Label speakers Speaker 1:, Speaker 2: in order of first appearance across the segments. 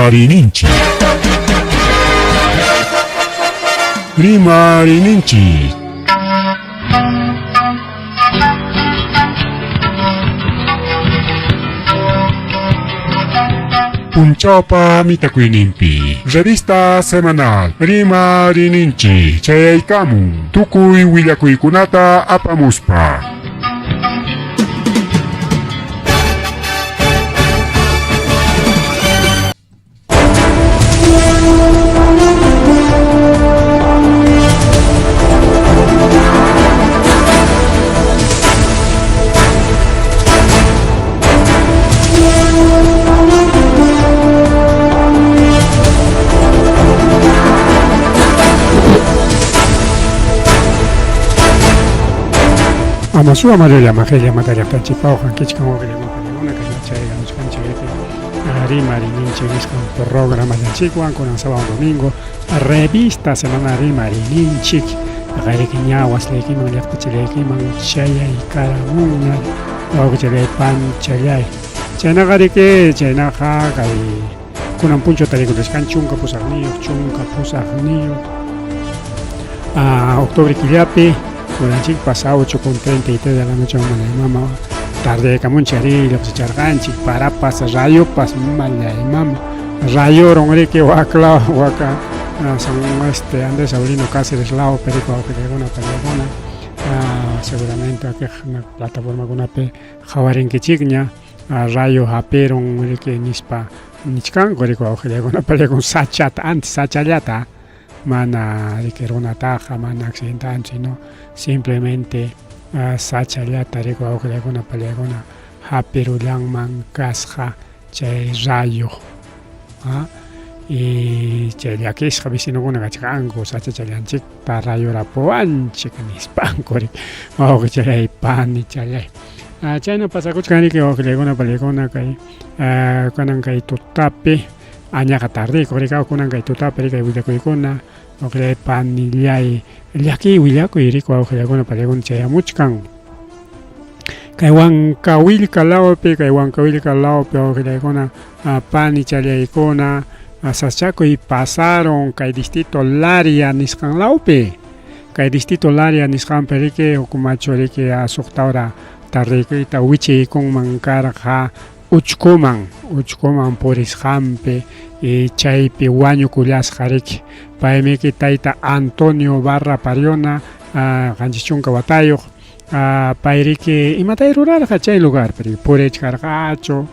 Speaker 1: Rimarininchi. Rimarininchi. Punchapa mitakuinimpi. Revista semanal. Rimarininchi. Chayaykamun. Tukuy willakuykunata apamuspa.
Speaker 2: Amasua Maria Magelia Mataria Pachipao, Hankichkan Ogre, Canacha, Rimarininchi, un programa de Chihuahua con sábado domingo, revista semana Rimarininchi, Garequiñaguas, Lequiman, Lequiman, Chaya y Caramuña, Ogre, Pan, Chayay, Chenagarique, Chenajaga y con un puncho tarico de Scanchunca, Pusarnio, Chunca, Pusarnio, octubre Quillape. Bueno, chic pasado 8:33 de la noche, mamá, tarde como un chari, lo que se chargan, chic para pasar rayo, pas mala y mamá, rayo, romere que huacla, huaca, son Andrés Aurino Cáceres, Lao, Perico, Peregona, seguramente aquí una plataforma con AP, Jawarin que chigna, rayo, japeron, que nispa, nichkan, Gorico, Peregona, Peregon, Sachat, Sachayata. Mana de que era una taja, mana accidentante, sino simplemente sachallata rico auge una palegona hapirulang man casja che rayo y che ya que es vecino con una gango sachachallanchik para rayo rapoanchik ni spancori auge che pan y chalay chayna pasa kuchkani que auge una palegona kai kanan kai tutape añaga tarde corrica con kai tutape kai wilakoikona Ogre panillay llaki willako irico augeagona paregon chayamuchkan kaywan kawil kalaope kaywan kawil kalaope augeagona pani chalaykona sachaco y pasaron kay distrito Laria niskan laupe kay distrito Laria niskan perike okumacho rike a soctaura tarreke ta wichi con mancarja uchkoman por ishampe y chaypi wañu kulas jariki paemeki taita Antonio Barra Pariona ganchichunka batayo pairiki imatay rural chay lugar pero purech cargacho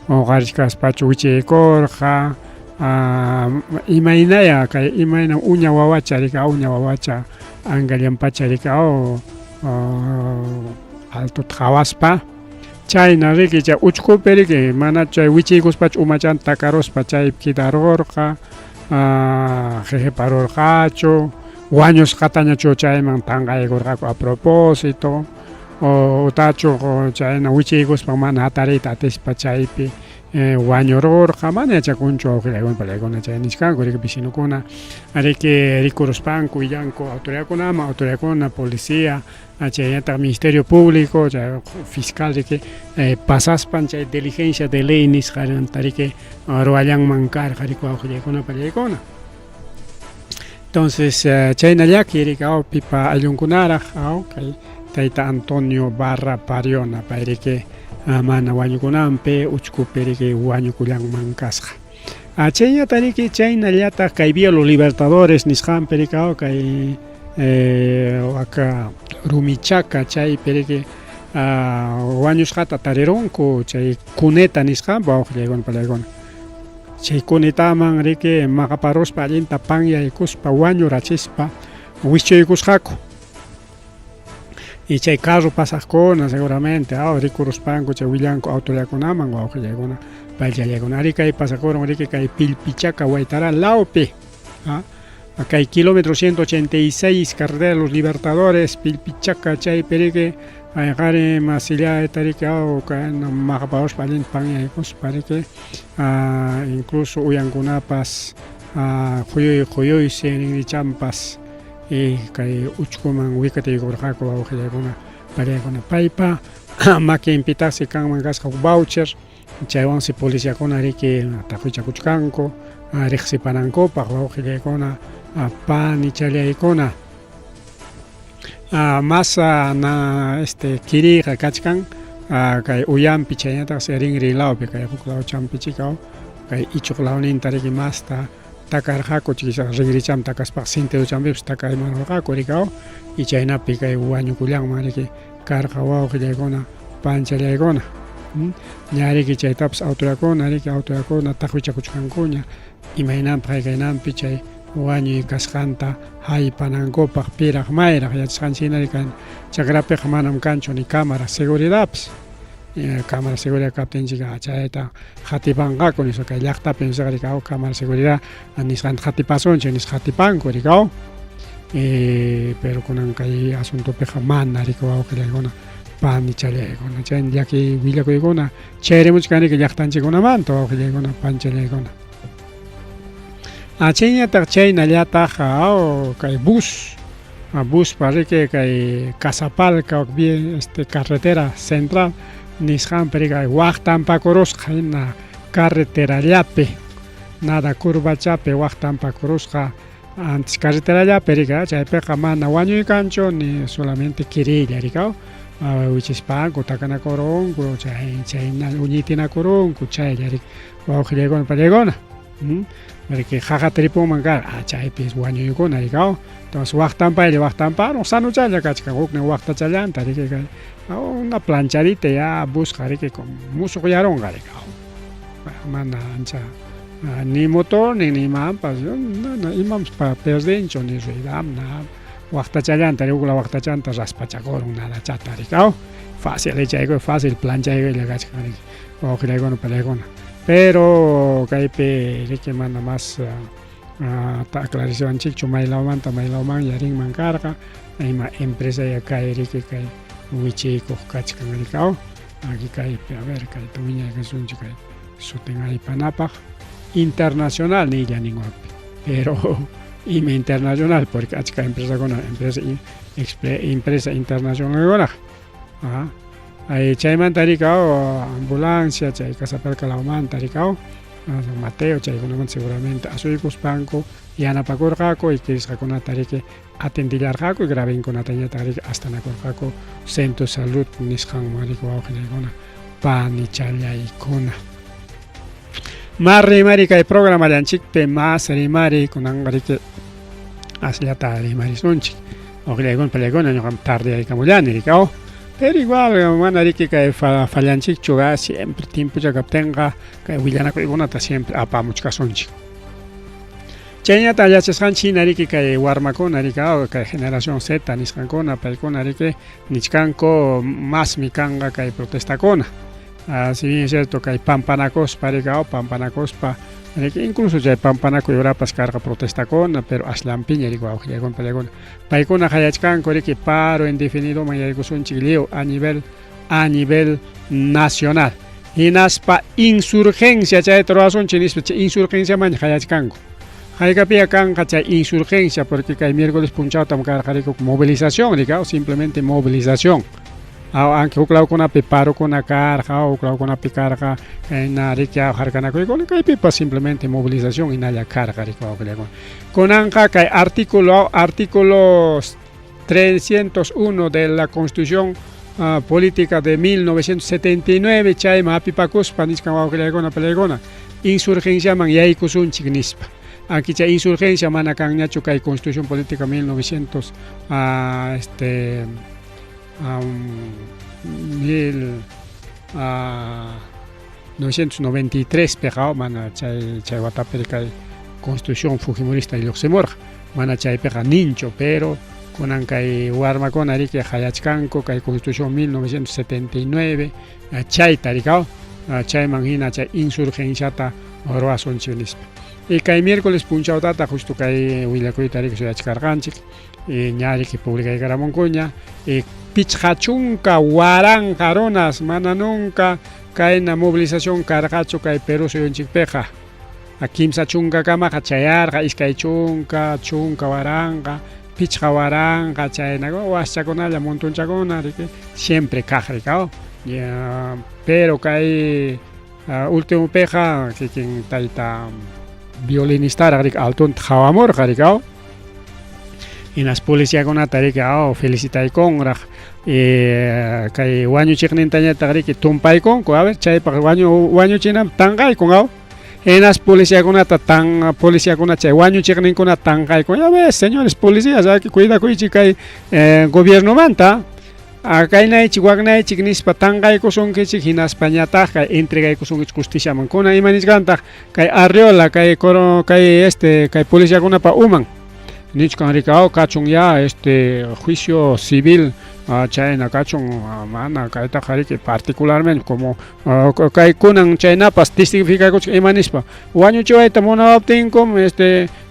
Speaker 2: o garchkas pacho wiche korja imainaya kay imaina uña wawacha rika uña wawacha angalian pacha rika o alto trawaspa Chayna riki cha uchku periki mana chay wichikos pach umachan takaros pachay kidarorqa jeje parorqacho waños qatañacho chayman tanqaygurqaku a propósito o tacho chayna wichikos pa mana hatarita atispa chaypi wañurorqa mana chakunchu awqilaykuna palaykuna chay nisqanku riki vicinokuna riki rikuruspanku illanku autoridadkuna policía chayata ministerio público fiscal riki pasaspan chay diligencia de ley nisqaranta riki ruallan mankar qhariku awqilaykuna palaykuna entonces chaynallaki riki pipa ayllunkunaraq kay tayta Antonio Barra Pariona pay riki mana wañukunanpi uchkupi riki wañukullanman kasqa chayñata riki chaynallata kay vía los libertadores nisqanpi riki kay waka rumichaca chay periki wañusqata tarironku chay cuneta nisqanpi awqilaykuna palaykuna chay cunetaman riki maqaparuspa allinta panyaykuspa wañurachispa wischaykusqaku y chay carro pasaqkuna seguramente rikuruspanku chay willanku autoridadkunaman awqilaykuna payllaykuna ari kay pasakurun riki kay Pilpichaca Waytara laupi acá hay kilómetro 186 carretera de los Libertadores Pilpichaca chay perike ay gare masilla tarike o kan maqapaos palin panyaykus parike incluso uyankunapas quyuy senin champas kay uchkuman wikataykurqaku awqillaykuna palaykuna paypa makinpitasi kanman kasqa voucher chaywansi policíakuna riki taquchakuchkanku riqsipanankupaq wawqillaykuna pani chalaykuna mas kiriqa kachkan kay uyanpi chayñataq rinrinlawpi kay huk law champichikaw kay ichuq lawninta riki masta takarqaku quizás rinricham takaspaq sentiduchampipas takarimanurqaku rikaw y chaynapi kay wañukullanman riki karqa wawqillaykuna panchallaykuna ñariki chaytapas autorakuna riki autorakuna taquchakuchkankuña imaynanpaq hayk'aynanpi chay wañuy kasqanta haypanankupaq piraq mayraq yachasqanchiknari kan chakrapiqa manam kanchu ni cámara seguridadpas cámara seguridad kaptinchik chayta qatipanqaku nisqa kay llaqtapi nisqa rikaw cámara seguridad nisqanta qatipasunchik nisqa qatipanku rikaw pero kunan kay asuntopiqa mana rika wawqillaykuna pani chalaykuna chay llaki willakuykuna chayrimuchkanriki llaqtanchikkunamanta wawqillaykuna pani chalaykuna chayñataq chaynallataq kay buspa riki kay Casapalca bien carretera central nisqanpi riki waqtanpakurusqa hina carreterallapi nada curvachapi waqtanpakurusqa antes carreterallapi rika chaypiqa mana wañuykanchu ni solamente kirilla rikaw wichispanku takanakurunku chay uñitinakurunku chaylla riki wawqillaykuna pallaykuna porque jaja tripuman kar chaypis wañuykuna rikaw entonces waqtanpaylla waqtanparon sanuchalla kachkan huknin waqtachallanta riki kay una planchadita ya busqa riki musuq yaronqa rikaw mana ancha ni motor ni imapas imapas perdinchu ni ruidam waqtachallanta hukla waqtachanta raspachakurun nada chata rikaw fácil chayku fácil planchaykulla kachkan riki wawqillaykuna pallaykuna pero kaypi riki mana mas aclaracionchikchu maylawmanta maylawman yarinman karqa ima empresa kay riki kay wichikuq kachkan rikaw aquí kaypi a ver kayta wiñaykasunchik kay sutin aypanapaq internacional nilla ninwanpi pero ima internacional porque achka empresakuna empresa internacionalkunaq chaymanta rikaw ambulancia chay Casapalca lawmanta rikaw Mateo chaykunamanta seguramente asuykuspanku yanapakurqaku y kirisqakunata riki atendillarqaku y gravenkunatañataq riki astanakurqaku centro de salud nisqanman riki wawqillaykuna pani challaykuna mas rimari kay programallanchikpi mas rimari kunanqa riki asllata rimarisunchik wawqillaykuna pallaykuna ñuqam tardeyaykamullani rikaw pero igual mana riki kay fallanchikchuqa siempre tiempocha kaptinqa kay willanakuykunata siempre apamuchkasunchik chayñata yachasqanchikna riki kay warmakuna rikaw kay generación Z nisqankuna paykuna riki nichkanku masmi kanqa kay protestakuna si bien es cierto kay pampanakuspa rikaw pampanakuspa riki incluso chay pampanakuyurapas karqa protestakuna pero aslanpiña riki wawqillaykuna pallaykuna paykuna hayachkanku riki paro indefinidoman yaykusunchik lio a nivel nacional hinaspa insurgencia chayta ruwasunchik nispa chay insurgenciaman hayachkanku hayk'apiqa kanqa chay insurgencia porque kay miércoles punchawtam karqa riki movilización rikaw simplemente movilización aunque huk lawkunapi parokuna karqa huk lawkunapi karqa kayna riki harkanakuykuna kaypipas simplemente movilización hinalla karqa riki wawqillaykuna kunanqa kay artículo 301 de la Constitución Política de 1979 chayma apipakuspa nisqan wawqillaykuna pallaykuna insurgenciaman yaykusunchik nispa aquí chay insurgencia mana kanñachu kay Constitución Política 1993 peqa mana chay watapi kay Constitución Fujimorista lluqsimurqa mana chaypiqa ninchu pero kunan kay warmakuna riki hayachkanku kay Constitución 1979 chayta rikaw chayman hina chay insurgenciata ruwasunchik nispa y kay miércoles punchawtata justo kay willakuyta riki suyachkarqanchik ña riki publicaykaramunkuña pichqa chunka waranqa runas mana nunca kayna movilización karqachu kay Perú suyunchikpiqa kimsa chunkakamaqa chayarqa iskay chunka waranqa pichqa waranqa chayna waschakunalla montonchakuna riki siempre kaq rikaw pero kay último peja que quien taita violinista ragrik altun tjawamor garikao y las policía con atarikao felicitai con rag kay wañu chiknin taña tagrik tumpay con a ver chay pa wañu chinam tangay con ao en las policía con tan policía con chay wañu chiknin con tangay con ya ves señores policías que cuida cuichi kay gobierno manta acá nay chihuahua nay chignis patangay ko son que chiginas pañata kay entrega ko son justicia man kona imanis ganta kay arriola kay coro kay kay policía con pa uman nich kan rikao kachung ya juicio civil China kachung mana kay ta que particularmente como kay kunang China pas testifica ko imanis pa wañu choy tamona obtain kom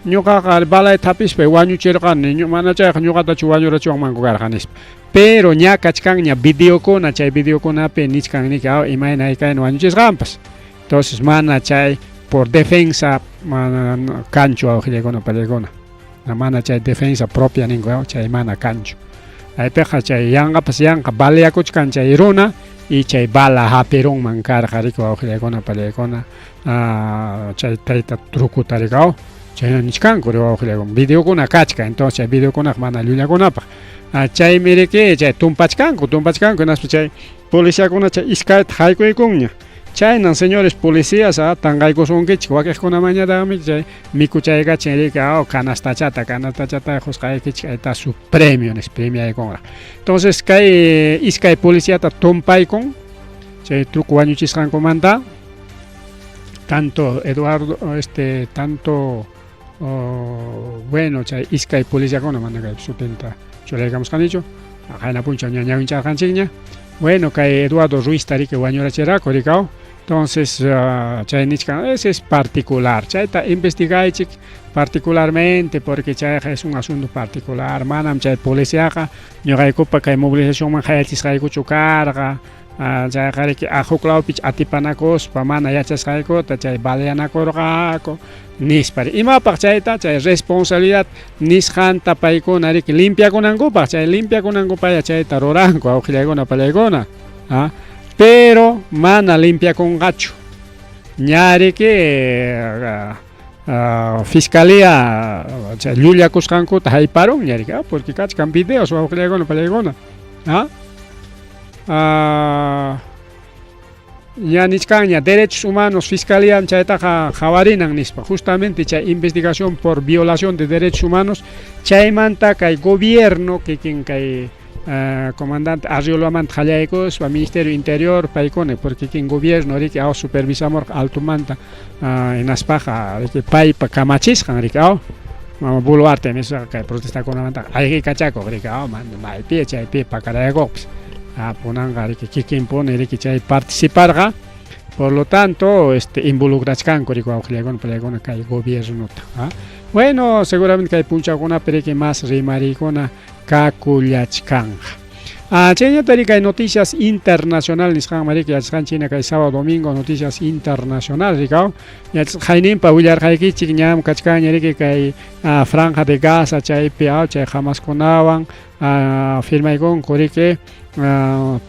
Speaker 2: ñuqa balay tapis pe wañu cherqan niño mana chay ñuqa ta chuwañu ra chuang man ko garganis pero ña kachkan ña video kona chay video kona pe nichkan ni ka imay na kay wañu chis rampas entonces mana chay por defensa mana cancho au gona palegona la mana chay defensa propia ningo chay mana cancho ay peja chay yanga pas yanga balya ko chkan chay runa y chay bala haperong mankar hariko au gona palegona chay taita truco tarigao chay nichkan ko au video kona kachka entonces video kona mana lunya kona pa chay mire que chay tumpachkanko nas chay policía kuna chay iskay hayko ikunya chay nan señores policías tangay ko son que chihuahua kuna mañana mi chay miku chay ga chay ka canasta chata joskai que chay ta su premio ay con entonces kay iskay policía ta tumpay con chay truco año chiskan comanda tanto Eduardo tanto bueno chay iskay policía kuna manda kay 70 yo le digamos que han dicho acá en la puncha ña hincha canchiña bueno que Eduardo Ruiz Tari que guañora chera coricao entonces chay nichka ese es particular chay ta investiga particularmente porque chay es un asunto particular manam chay policía ka ñoga copa que movilización man hay tisay ko chukarga chay kare que ajuklau pich atipanakos pamana ya chay ko ta chay baleana korga ko nispari ima pachayta chay responsabilidad nishan tapay ko nari que limpia con ango pa chay limpia con ango pa chay tarorango au khilagona palegona pero mana limpia con gacho ñari que fiscalía chay lulia kuskanko ta hay paro ñari que porque kachkan videos au khilagona palegona ya nichkaña derechos humanos fiscalía chayta jawarinan nispa justamente chay investigación por violación de derechos humanos chaymanta kay gobierno que quien kay comandante arriolament jallaykos va ministerio interior paykone porque quien gobierno rik au supervisamor altumanta en aspaja que paypa kamachiskan rik au buluarte mesa kay protesta konamanta ay kachako rik au man mai pie chay pie pakaraygops ponanga que quien pone que chay participarga por lo tanto involucrachkan koriko auxiliagon pelegon kay gobierno bueno seguramente kay puncha kuna pero que más rimaricona kakullachkan China tarica hay noticias internacionales nisqan marika yachqan China kay sábado domingo noticias internacionales rikao yachqaynin pa willar qaykichik ñam kachkaña riki kay franja de Gaza chaypi chay Hamas kunawan firmaykun kuriki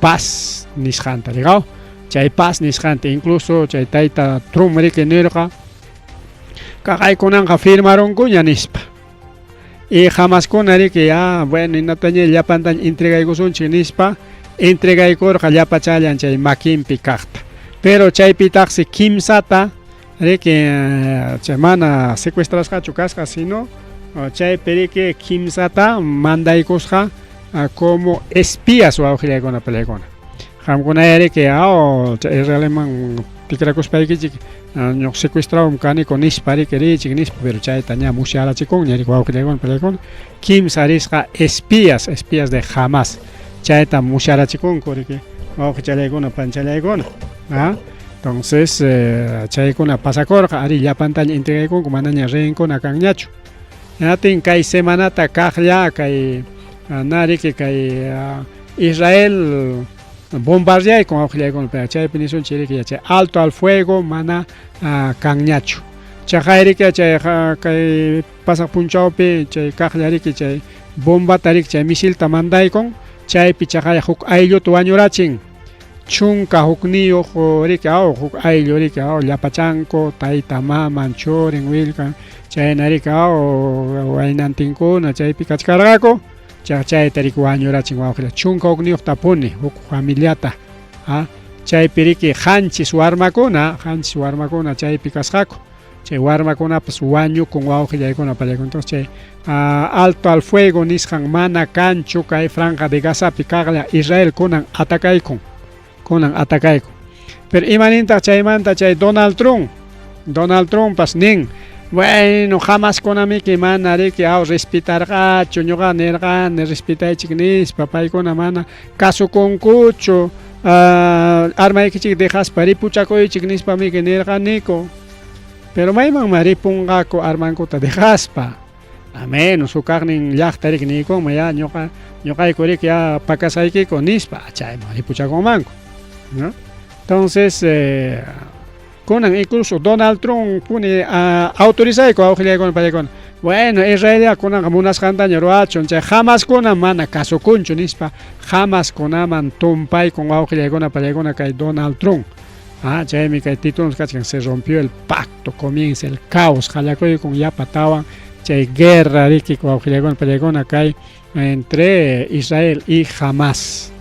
Speaker 2: paz nisqanta rikao chay paz nisqanta incluso chay tayta Trump riki nirqa kaqaykunanqa firmaronku ña nispa y jamás con que bueno inatañe ya pantan entrega y chinispa entrega y corja ya pachayan chay makimpi kakta pero chay pitaxi kimsata que semana secuestras kachukas sino chay perique kimsata manda y cosja como espías o auxilia con la pelegona jamguna que es alemán tikracos paiki no secuestrado un cani con ispari que chignis pero chay taña mushala chikon ni ko con pelecon kim sarisqa espías de Hamas chay ta mushala chikon ko que o que chale con panchale con entonces chay con pasacor ari ya pantalla entrega con comandanya ren con akanyachu natin kay semana ta kahya kay nari que kay Israel bombardea con auxiliar con el chay penison chile que chay alto al fuego mana kanñacho chajairi que chay kay pasa punchao pe chay kajlari que chay bomba tarik chay misil tamandai con chay pichajaya huk ayllo tu añorachin chunka hukniyuq riki huk ayllu riki llapachanku tayta mama churin willkan chayna riki waynantinkuna chaypi kachkarqaku chayta riki wañurachin wawqita chunka hukniyuq tapuni huk familiata chaypi riki qanchis warmakuna chaypi kasqaku chay warmakunapas wañukun wawqillaykuna pallaykuna entonces chay alto al fuego nisqan mana kanchu kay franja de Gazapi kaqlla Israel kunan atakaykun pero imanintaq chaymanta chay Donald Trumpas nin bueno Hamaskunamiki mana riki respetarqachu ñuqa nirqani respetaychik nispa paykuna mana kasukunkuchu armaykichik dejaspa ripuchakuychik nispamiki nirqaniku pero maymanma ripunqaku armankuta dejaspa a menos hukaqnin llaqta riki nikunman ya ñuqayku riki ya pakasaykiku nispa chayman ripuchakunmanku ¿no? Entonces kunan incluso Donald Trump puni autorizayku awqillaykuna pallaykuna bueno Israel kunan munasqantaña ruachun chay Hamaskuna mana kasukunchu nispa Hamaskunaman tumpaykun awqillaykuna pallaykuna kay Donald Trump chaymi kay títulos kachkan se rompió el pacto comienza el caos qallakuykun yapatawan chay guerra riki wawqillaykuna pallaykuna kay entre Israel y Hamas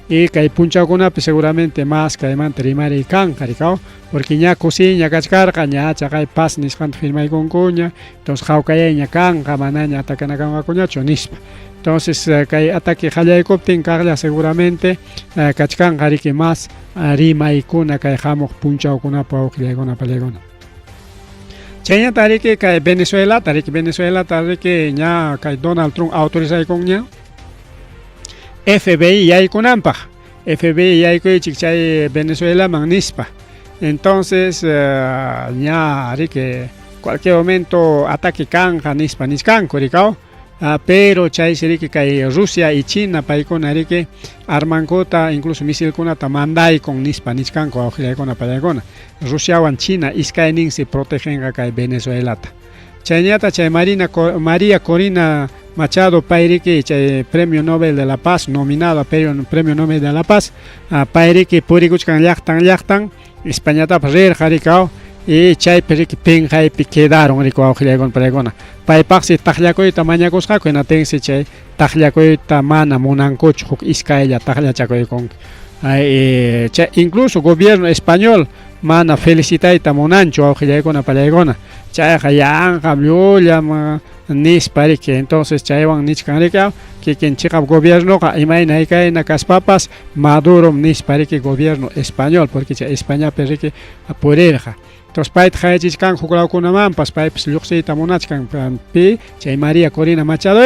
Speaker 2: y kay punchawkunapi seguramente más kaymanta rimari kanqa rikaw porque ña kusiña kachkarqa ña chaqay paz nisqanta firmaykunkuña entonces hawkayayña kanqa manaña atakanakanqakuñachu nispa entonces kay ataque qallaykuptin kaqlla seguramente kachkanqa riki más rimaykuna kay hamuq punchawkunapi wawqillaykuna pallaykuna chayñata riki kay Venezuelata riki ña kay Donald Trump autorizaykunña FBI yaykunanpaq FBI yaykuychik chay Venezuelaman nispa entonces ña riki cualquier momento ataque kanqa nispa niskanku rikaw pero chaysi riki kay Rusia y China paykuna riki armankuta incluso misilkunata mandaykun nispa niskanku awqillaykuna pallaykuna Rusiawan China iskayninsi protegenqa kay Venezuelata chayñata chay María Corina Machado payriki chay Premio Nobel de la Paz nominado a Premio Nobel de la Paz payriki purikuchkan llaqtan Españatapas rirqa rikaw y chaypi riki penqaypi quedaron riki awqillaykuna pallaykuna paypaqsi taqllakuyta mañakusqaku hinatinsi chay taqllakuyta mana munankuchu huk iskaylla taqllachakuykunki chay incluso gobierno español mana felicitayta munanchu awqillaykuna pallaykuna chayqa yanqa llulla nispa riki entonces chaywan nichkan riki kikinchikqa gobiernoqa imayna haykayna kaspapas Maduro nispa riki gobierno español porque chay Españapi riki purirqa entonces payta hayachichkan huklawkunamanpas paypis lluqsiyta munachkanpi chay María Corina Machado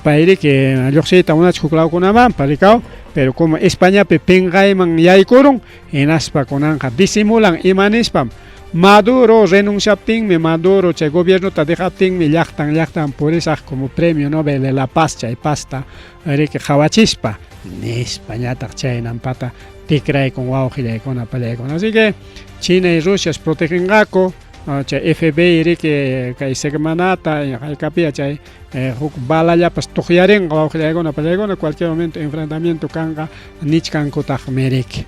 Speaker 2: pay riki lluqsiyta munachik huklawkunamanpas rikaw pero como Españapi pinqayman yaykurun hinaspa kunanqa disimulan imanispam Maduro renunciaptinmi Maduro chay gobiernuta dejaptinmi llaqtan purisaq como Premio Nobel de la Paz chay pasta riki qhawachispa nispa ñataq chaynampata tikraykun wawqillaykuna pallaykuna así que China y Rusia protegenqaku chay FBI riki kay semanata haykapia chay huk balallapas tuqyarinqa wawqillaykuna pallaykuna cualquier momento enfrentamiento kanqa nichkankutaq meriki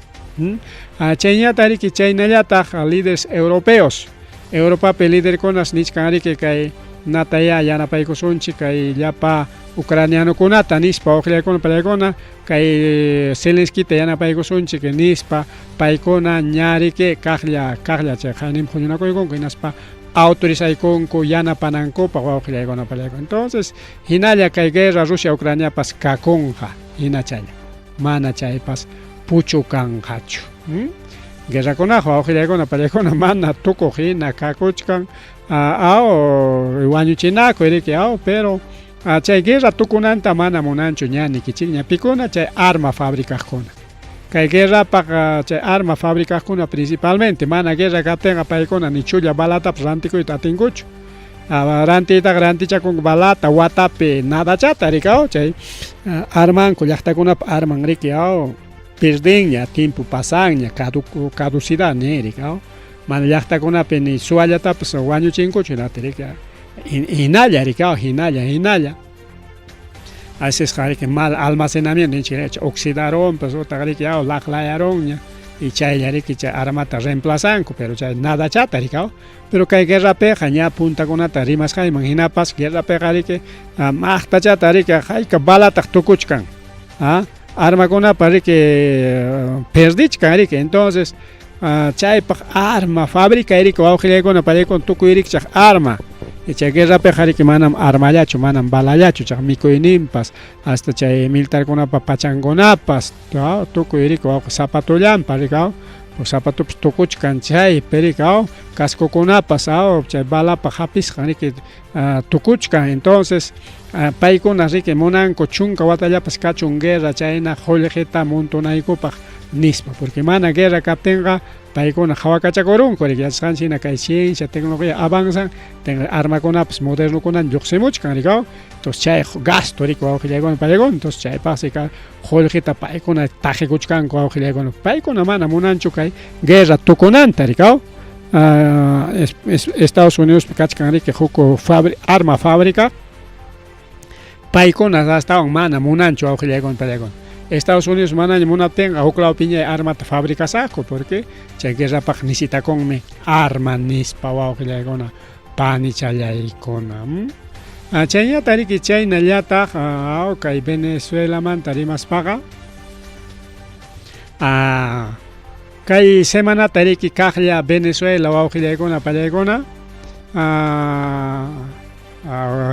Speaker 2: chayñata riki chaynallataq líderes europeos Europapi liderkunas nichkan riki kay nataya yanapaykusunchik kay llapa ucranianukunata nispa wawqillaykuna pallaykuna kay Zelenskita yanapaykusunchik nispa paykuna ña riki kaqlla chay qayninpi huñunakuykunku hinaspa autorizaykunku yanapanankupa wawqillaykuna pallaykuna entonces hinalla kay guerra Rusia Ucraniapas kakunqa hinachalla mana chaypas puchukanqachu guerrakunaqa wawqillaykuna pallaykuna mana tukuq hina kakuchkan wañuchinakuy riki pero chay guerra tukunanta mana munanchu ña nikichik ñapikuna chay arma fabrikaqkuna kay guerrapaq chay arma fabrikaqkuna principalmente mana guerra kaptinqa paykuna ni chulla balatapas rantikuyta atinkuchu rantichakunku balata watapi nadachata rikaw chay armanku llaqtakunapi arman riki perdinña tiempo pasanña caducidad nirika mana llaqtakunapi ni suwallatapas wañuchinkuchu hinata riki hinalla rika hinalla a veces que mal almacenamiento, oxidaron, pues otra que ya laclayaron, y chay que armata reemplazan, pero chay nada chata, pero que guerra peja, ya punta con ata, rimas hay, imagina pas, guerra peja, que mahta chata, que hay que balata tocuchkan, arma con apa, que perdichkan, entonces, chay arma, fábrica, que va a con apare con tucu arma. Chay guerra pejari que manam armallacho, manam balallacho, chay micoinimpas, hasta chay militar con apa pachangonapas, tucu irico, zapato llampa, pues zapato tocuchkan chay, pericao, casco con apas, chay bala pajapis, que tucuchkan, entonces, paikon así que monanco chunca, batalla pascachun guerra, chayna, jolejeta, montonaico, nispa, porque mana guerra captenga, paikon hawakachakorun, que ya están sin acá ciencia, tecnología avanzan, arma con apps moderno con an yoxemuchkan, entonces chay gasto rico, con paikon, entonces chay pasica, jolejeta paikon, taje kuchkan, con paikon, mana monancho kai, guerra toconanta, Estados Unidos picachkan que juco arma fábrica, paikon hasta un mana monancho, con paikon. Estados Unidos mana muna tenga hukla opinia arma fábrica saco porque chay guerra pa necesita con me arma nispa wa que gona pani chaya ikona chaya tari que chay nallata okay Venezuela man tari mas paga kai semana tari que kahya Venezuela wa que gona para gona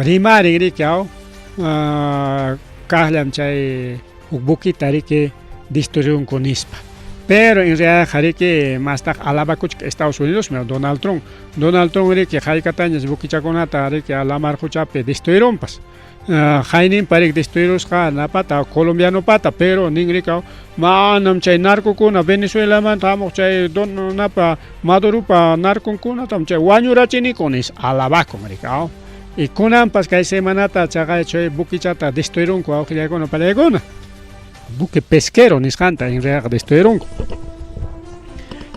Speaker 2: rimari grikao kahlam chay Buki que destruyeron con ISPA. Pero en realidad, haré que más tarde alaba que Estados Unidos, pero Donald Trump haré que hay catañas buki chaconata, haré que alamar juchape destruyeron pas. Jainin para que destruyeron na pata, colombiano pata, pero ningricao, manam chay narco kuna, Venezuela man, tamo chay don napa, Maduro pa narco kuna, tam chay wanyura chiniconis, alaba con ricao. Y kunan pas que hay semana ta chaga chay buki chata destruyeron con auxilia con palegona. Buque pesquero niscanta en realidad destruyeron.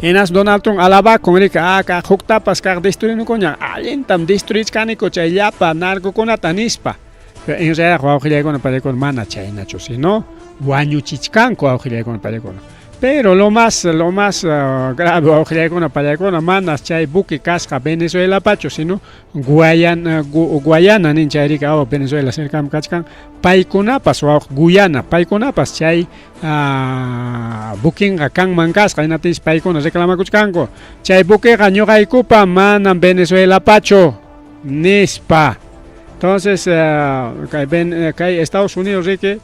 Speaker 2: Enas Donald Trump alaba con el que jukta pascar destruyeron con ya alentam destruir canico chay yapa narco con atanispa. Pero en realidad auxilia con palegona mana chay nacho sino guañu chichcan con auxilia con palegona. Pero lo más grave auxilia con palegona manas chay buque casca Venezuela pacho sino Guayana nin chay rica Venezuela cerca kachkan paikunapas o Guyana paikunapas chay buking kan mangas kainatis paikuna reclama kuchkanko chay buque gañoga ikupa manan Venezuela pacho nispa. Entonces kay Estados Unidos rique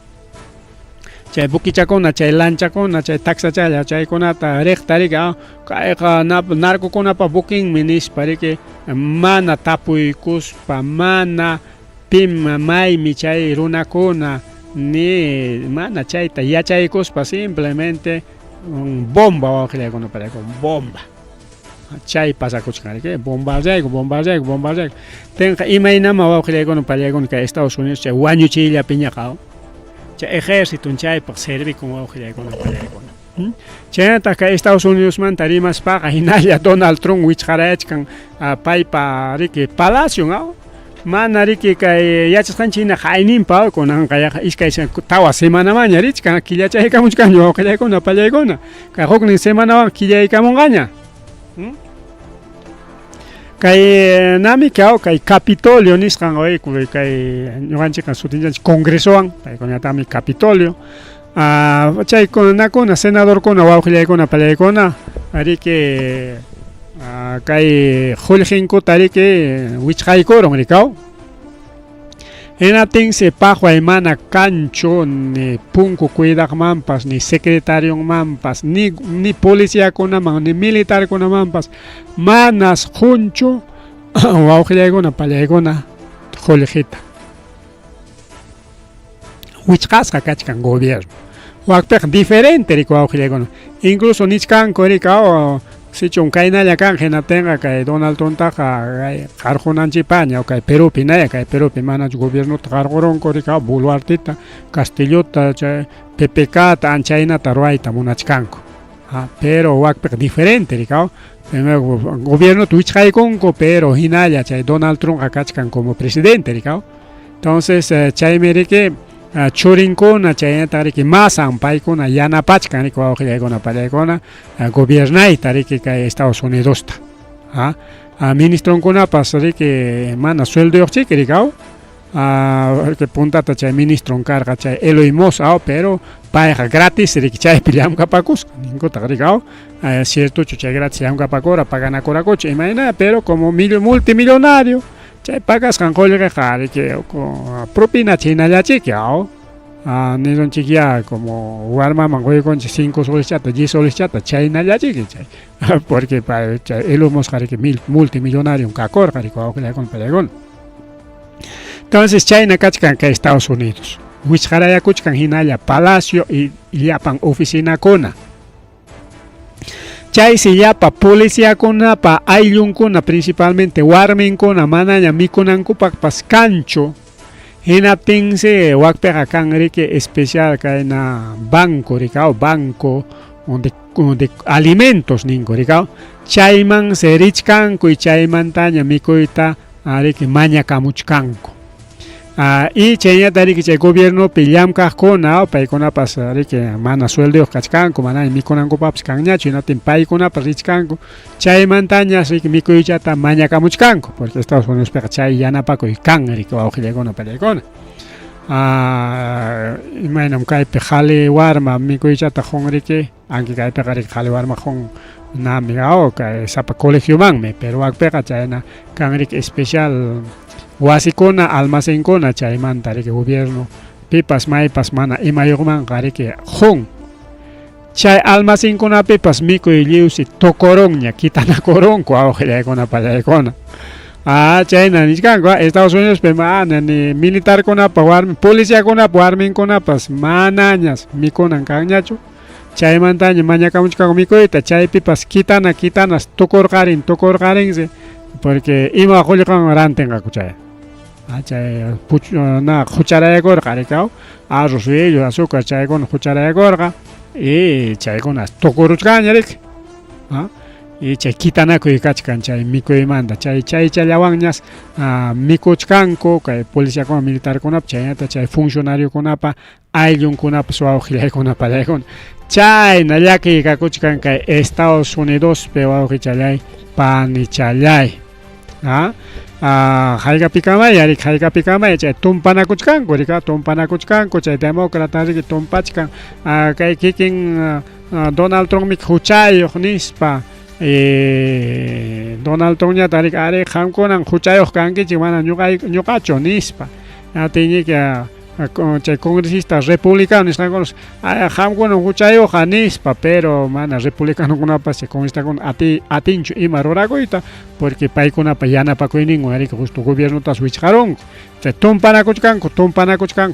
Speaker 2: chay buki chakona chay lancha kona chay taxa chay konata recta rica kay narco kona pa booking minis parike mana tapuy kuspa mana pim may mi chay runa kona ni mana chay ta ya chay kuspa simplemente bomba o que con para con bomba chay pasa kuchkan que bomba tenga imagina ma o que con para con que Estados Unidos chay guañu chilla piña cao ejército un chay para servir como auxiliar con el Chenta que Estados Unidos man tarimas para hinaya Donald Trump which harachkan paipa riki palacio no man riki que ya chan china hainin pa con an kaya iskay tawa semana man rich kan kilya chay kamuch kan yo auxiliar con apalay con ka hokni semana kilya kamon gaña kay nami kao kay Capitolio niskan oy kay ñuganchik sutinjanchik congresoan kay konatami Capitolio chay nakuna senador kuna wawqillaykuna pallaykuna ari que kay Juljinku tari que wichqaykuron rikaw enatin se pajwa mana cancho ni punku cuidaqmanpas ni secretario manpas ni policía kunaman ni militar kunamanpas manas juncho wawqillaykuna pallaykuna Juljita wichqasqa kachkan gobierno wakpej diferente rico wawqillaykuna incluso nichkanku rikaw sichun kaynalla kan hinatenga kay Donald Trump taqa qarqunanchipaña o kay Perú pinaya kay Perú mana gobierno qarquronku rikaw Boluartita Castillota PPK ta anchaynata ruayta munachkanku pero wakpej diferente rikaw gobierno tuichqaykunku pero hinalla chay Donald Trump kachkan como presidente rikaw entonces chaymi riki churinkuna chayñata riki masan paykuna yanapachkan riki wawqillaykuna pallaykuna gobernayta riki kay Estados Unidosta ministronkunapas riki mana sueldoyoqchiki rikaw que puntata chay ministron karqa chay Eloy Mosa pero payqa gratis riki chaypi llamkapakusqa ninkutaq rikaw ciertuchu chay gratis llamkapakura paganakurakuchu imayna pero como multimillonario chay pagasqan qullqiqa riki propina chinallachiki nirunchik ya como warmaman quykunchik 5 solschata 10 solschata chaynallachiki chay porque chay Eloy Mosa riki multimillonario kakurqa riki wawqillaykuna pallaykuna. Entonces chayna kachkan kay Estados Unidos wichqarayakuchkan hinalla palacio y llapan oficinakuna chaysi llapa policiakunapa ayllunkuna principalmente warminkuna manaña mikunankupapas kanchu hinaptinsi wakpiqa kan riki especial kayna banco rikaw banco de alimentos ninku rikaw chayman se richkanku y chaymantaña mikuyta riki mañakamuchkanku y chayñata riki chay gobiernopi llamkaqkuna paykunapas riki mana sueldoyoq kachkanku mana mikunankupapas kanñachu hinaptin paykunapas richkanku chaymantañas riki mikuychata mañakamuchkanku porque Estados Unidospiqa chay yanapakuy kan riki wawqillaykuna pallaykuna imaynam kaypi qhali warma mikuychata qun riki anki kaypiqa riki qhali warma qun nami kay sapa colegiomanmi pero wakpiqa chayna kan riki especial wasikuna almacenkuna chaymanta riki gobierno pipas maypas mana imayuqmanqa riki qun chay almacenkunapipas mikuy lliwsi tukurunña kitanakurunku wawqillaykuna pallaykuna chayna nishkanku Estados Unidospi mana ni militarkunapas warmi policiakunapas warminkunapas manañas mikunan kanñachu chaymantaña mañakamuchkanku mikuyta chaypipas kitanas tukurqarinsi porque ima qullqan rantinqaku chay chay hucharayakurqa rikaw arroz vello azúcar chaykuna hucharayakurqa y chaykunas tukuruchkaña riki y chay kitanakuy kachkan chay mikuymanta chayllawanñas mikuchkanku kay policiakuna militarkunapas chayñata chay funcionariokunapa ayllunkunapas wawqillaykuna pallaykuna chayna llakiykakuchkan kay Estados Unidospi wawqichallay panichallay hayk'apikamaya riki hayk'apikamaya chay tumpanakuchkanku rika tumpanakuchkanku chay demócrata riki tumpachkan kay kikin Donald Trump huchayuq nispa Donald Trump ñata riki ari qamkunan huchayuq kankichik mana ñuqachu nispa tiñiki chay congresista republicano nisqankunas qamkunan huchayuqqa nispa pero mana republicanokunapas chay congresistakuna atinchu ima rurakuyta porque paykunapas yanapakuyninwan riki justo gobiernotas wichqarunku chay tumpanakuchkanku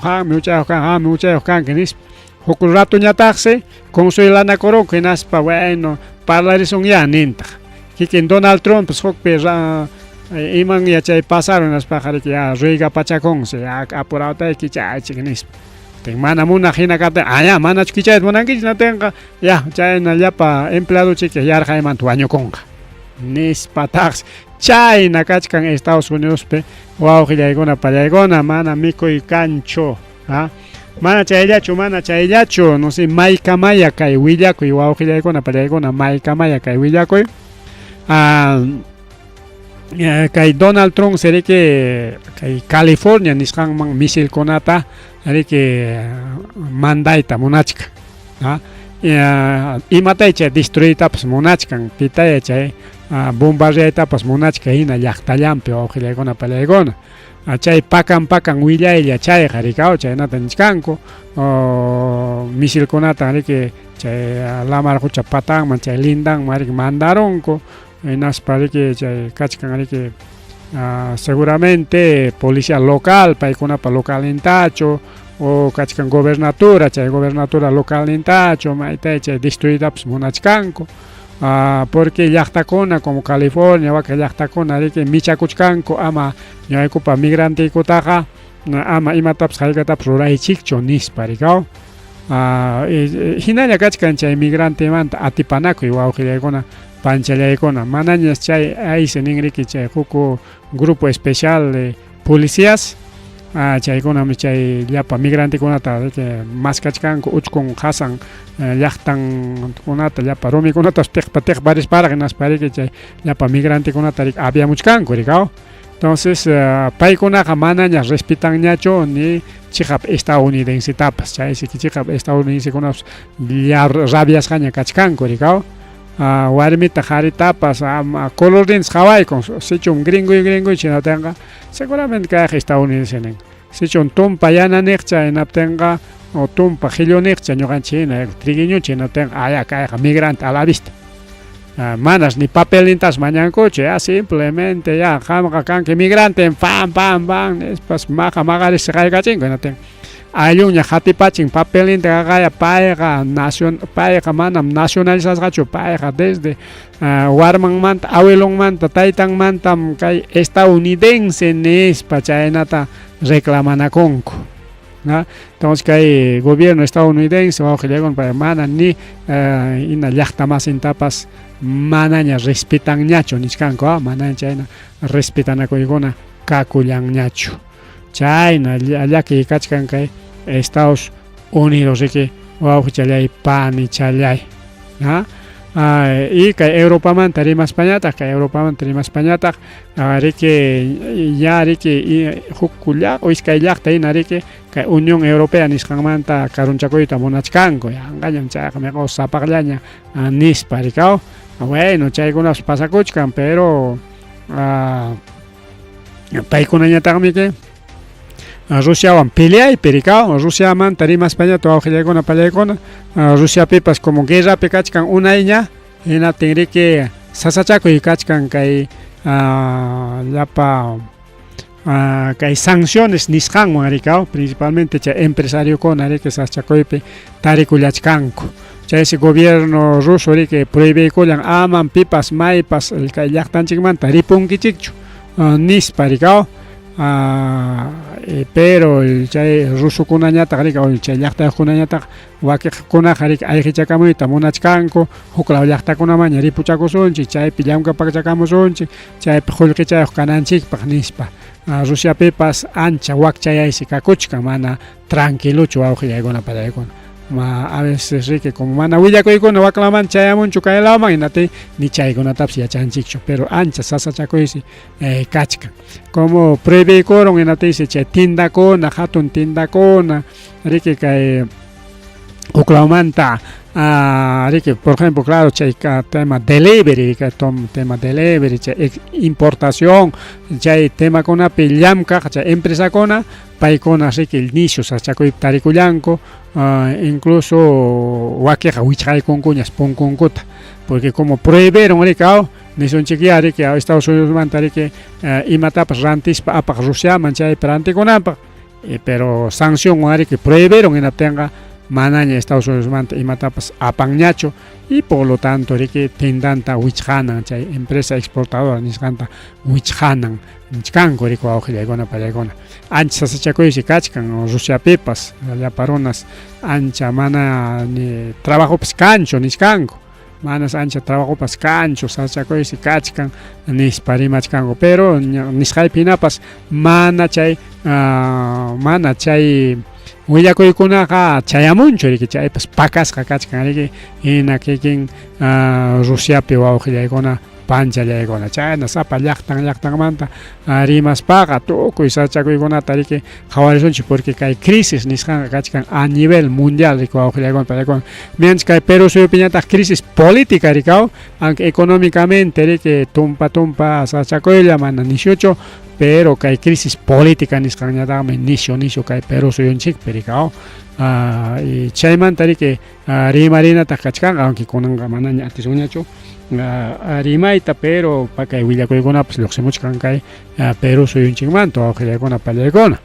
Speaker 2: qami huchayuq kanki nispa huk ratuñataqsi consuelanakurunku hinaspa bueno parlarisun ya nintaq kikin Donald Trump hukpi iman chay pasaron hinaspaqa riki ruygapachakunsi apurawtayki chaychik nispa mana munaq hinakaptin manachu kichayta munankichik natinqa chayna llapa empleadochiki yarqaymanta wañukunqa nispataqsi chayna kachkan Estados Unidospi wawqillaykuna pallaykuna mana mikuy kanchu mana chayllachu no sé maykamaya kay willakuy wawqillaykuna pallaykuna maykamaya kay willakuy kay Donald Trump riki kay California nisqanman misilkunata riki mandayta munachka imatay chay destruytapas munachkan pitaya chay bombardeaytapas munachka hina llaqtallanpi wawqillaykuna pallaykuna chay pakan willaylla chayqa rikaw chaynata nishkanku misilkunata riki chay lamar hucha patanman chay lindanman riki mandarunku hinaspa riki chay kachkan riki seguramente policía local paykunapa local intachu o kachkan gobernatura chay gobernatura local intachu maytay chay distritapas munachkanku porque llaqtakuna como California waka llaqtakuna riki michakuchkanku ama ñawaykupa migrantikutaqa ama imatapas hayk'atapas ruraychikchu nispa rikaw hinalla kachkan chay migrantemanta atipanakuy wawqillaykuna panchallaykuna manañas chay ayse nin riki chay huku grupo especial de policías chaykunami chay llapa migrantekunata maskachkanku uchkun qasan llaqtankunata llapa rumikunata tiqpa risparqa hinaspariki chay llapa migrantekunata apiamuchkanku rikaw. Entonces paykunaqa manaña respetanñachu ni chiqap estadounidense-tapas chaysi chiqap estadounidense-kunapas rabiasqaña kachkanku rikaw. Warmita qaritapas colorintas hawaykun sichun gringo chinatenqa seguramente kayqa estadounidense nin sichun tumpa yana niqcha hinaptinqa o tumpa qhillu niqcha ñuqanchik hina triguiñu chinatenqa kayqa migrante a la vista. Manas ni papelintas mañankuchu simplemente qamqa kanki migrante pam después maqaris qaykachinku hinatin ayllunña qatipachin papelinta qaya payqa manam nacionalizasqachu payqa desde warmanmanta awilunmanta taytanmantam kay estadounidense nispa chaynata reclamanakunku. Entonces kay gobierno estadounidense wawqillaykunaqa pay mana ni ina llaqtamasintapas manaña respetanñachu nishkanku manaña chayna respetanakuykuna kakullanñachu. Chayna allaki kachkan kay Estados Unidos riki wawqichalay pani chalay. Y kay Europamanta rimaspañataq riki huk llaqta o iskay llaqta hina riki kay Unión Europea nisqanmanta karunchakuyta munachkanku anqañam chayqa miqus sapaqllaña nispa rikaw. Bueno, chaykunapas pasakuchkan pero paykunañataqmi que Rusiawan peleaypi rikaw Rusiamanta rimaspañata wawqillaykuna pallaykuna Rusiapipas como guerrapi kachkan unayña hinatin riki sasachakuy kachkan kay llapa kay sanciones nisqanwan rikaw principalmente chay empresariokuna riki sasachakuypi tarikullachkanku. Chaysi gobierno ruso riki prohibiykullan aman pipas maypas kay llaqtanchikmanta ripunkichikchu nispa rikaw. Pero chay rusukunañataq rikaw chay llaqtakunañataq wakiqkunaqa riki ayqichakamuyta munachkanku huklaw llaqtakunamaña ripuchakusunchik chaypi llamkapakachakamusunchik chaypi qullqichayuq kananchikpaq nispa. Rusiapipas ancha wakchayaysi kakuchkan mana tranquiluchu wawqillaykuna pallaykuna. A veces riki como mana willakuykuna waklaman chayamunchu kaylawman hinatay ni chaykunatapas yachanchikchu pero ancha sasachakuysi kachkan como prohibiykurun hinataysi chay tindakuna hatun tindakuna riki kay uklawmanta riki por ejemplo claro chay tema delivery chay importación chay temakunapi llamkaq chay empresakuna paykuna riki nicho sachakuypi tarikullanku incluso wakiqa wichqaykunkuñas punkunkuta porque como prohibieron rikaw nisunchikya riki Estados Unidos manta riki imatapas rantispa apaq Rusiaman chaypi rantikunanpaq pero sanción riki prohibieron hinaptinqa manaña Estados Unidos manta imatapas apanñachu y por lo tanto riki tindanta wichqanan chay empresa exportadora nisqanta wichqanan nichkanku riki wawqillaykuna pallaykuna ancha sasachakuysi kachkan Rusiapipas llapa runas ancha mana ni trabajopas kanchu nishkanku manas ancha trabajopas kanchu sasachakuysi kachkan nispa rimachkanku pero nisqaypinapas mana chay willakuykunaqa chayamunchu riki chaypas pakasqa kachkan riki hina kikin Rusiapi wawqillaykuna panchallaykuna chayna sapa llaqtanmanta rimaspaqa tukuy sachakuykunata riki qhawarisunchik porque kay crisis nisqanqa kachkan a nivel mundial riki wawqillaykuna pallaykuna mientras kay Perú suyupiñataq crisis política rikaw aunque económicamente riki tumpa sachakuylla mana nishuchu pero kay crisis política nisqanñataqmi nishu kay Perú suyunchikpi rikaw y chaymanta riki rimarinata kachkanqa aunque kunanqa manaña atisunñachu rimayta pero kay willakuykunapas lluqsimuchkan kay Perú suyunchikmanta wawqillaykuna pallaykuna.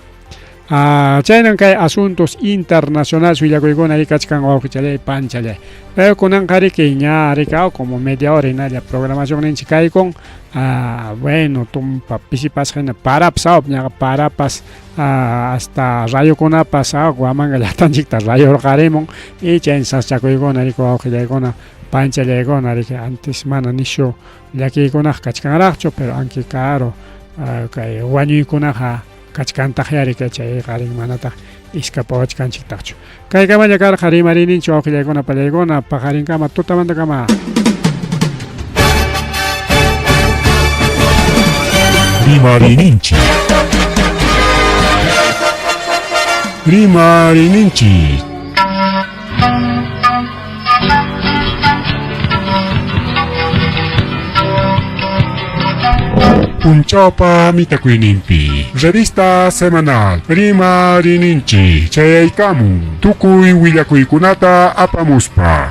Speaker 2: Chaynan kay asuntos internacionales willakuykuna rikachkan wawqichalay panchalay pero kunanqa riki ña rikaw como media hora hinalla programación ninchik kaykun bueno tumpa pisipasqa hina parapas ñaqa parapas hasta rayukunapas guamanga llaqtanchikta rayorqarimun y chay saschakuykuna riki wawqillaykuna panchallaykuna riki antes mana nishu llakiykunaqa kachkanraqchu pero anki karo kay wañuykunaqa kachkanta yarika chay qarin manata iskapawachkanchiktachu kaykamalla karqa rimarininchik wawqillaykuna pallaykuna paqarinkama tutamantakama
Speaker 1: Rimarininchi. Rimarininchi. Punchawpa mitakuynimpi. Revista semanal. Rimarininchi. Chayaykamun. Tukuy willakuykunata apamuspa.